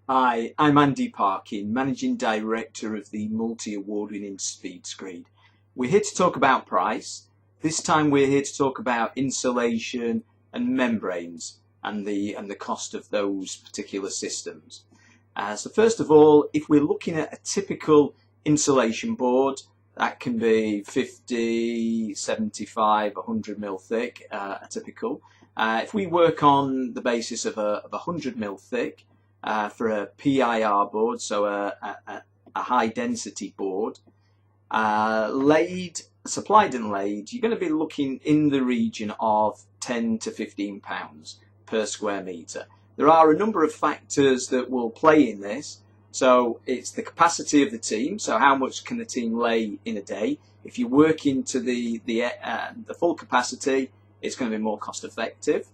Hi, I'm Andy Parkin, Managing Director of the multi-award-winning Screed. We're here to talk about price. This time we're here to talk about insulation and membranes and the cost of those particular systems. So first of all, if we're looking at a typical insulation board, that can be 50, 75, 100 mil thick, a typical. If we work on the basis of a 100 mil thick, for a P.I.R board, so a high density board, supplied and laid, you're going to be looking in the region of £10 to £15 per square metre. There are a number of factors that will play in this. So it's the capacity of the team, so how much can the team lay in a day. If you work into the full capacity, it's going to be more cost effective.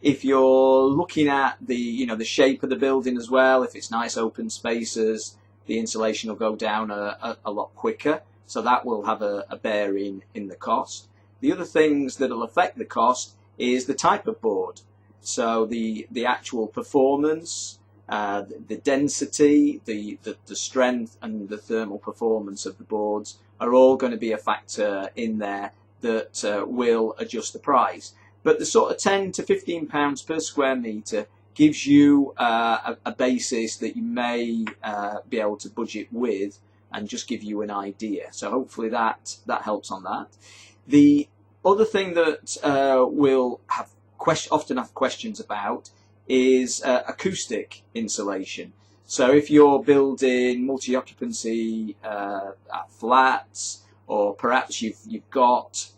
If you're looking at the shape of the building as well, if it's nice open spaces, the insulation will go down a lot quicker, so that will have a bearing in the cost. The other things that will affect the cost is the type of board. So the actual performance, the density, the strength and the thermal performance of the boards are all going to be a factor in there that will adjust the price. But the sort of £10 to £15 per square metre gives you a basis that you may be able to budget with and just give you an idea. So hopefully that helps on that. The other thing that we'll often have questions about is acoustic insulation. So if you're building multi-occupancy flats, or perhaps you've got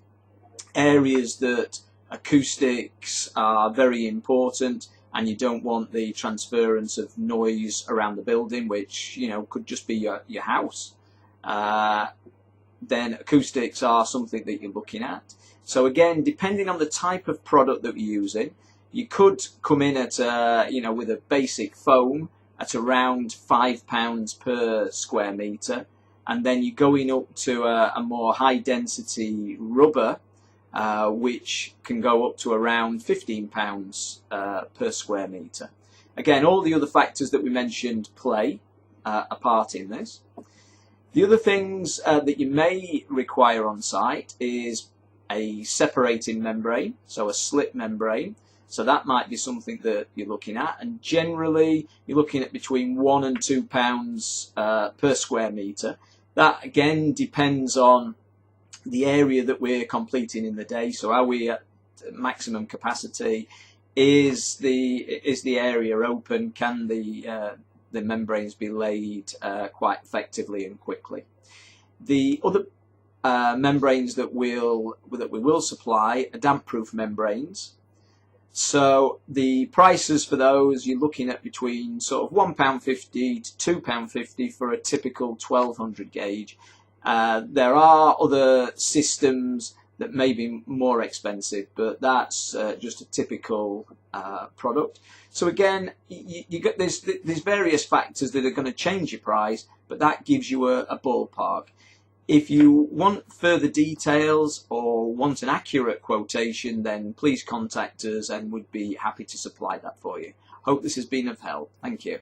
areas that acoustics are very important and you don't want the transference of noise around the building, which could just be your house, then acoustics are something that you're looking at. So again, depending on the type of product that you're using, you could come in at with a basic foam at around £5 per square metre, and then you're going up to a more high density rubber, which can go up to around £15 per square metre. Again, all the other factors that we mentioned play a part in this. The other things that you may require on site is a separating membrane, so a slip membrane. So that might be something that you're looking at, and generally you're looking at between £1 and £2 per square metre. That again depends on the area that we're completing in the day. So are we at maximum capacity? Is the area open? Can the membranes be laid quite effectively and quickly? The other membranes that we will supply are damp-proof membranes. So the prices for those, you're looking at between sort of £1.50 to £2.50 for a typical 1200 gauge. There are other systems that may be more expensive, but that's just a typical product. So again, you get there's various factors that are going to change your price, but that gives you a ballpark. If you want further details or want an accurate quotation, then please contact us and we'd be happy to supply that for you. Hope this has been of help. Thank you.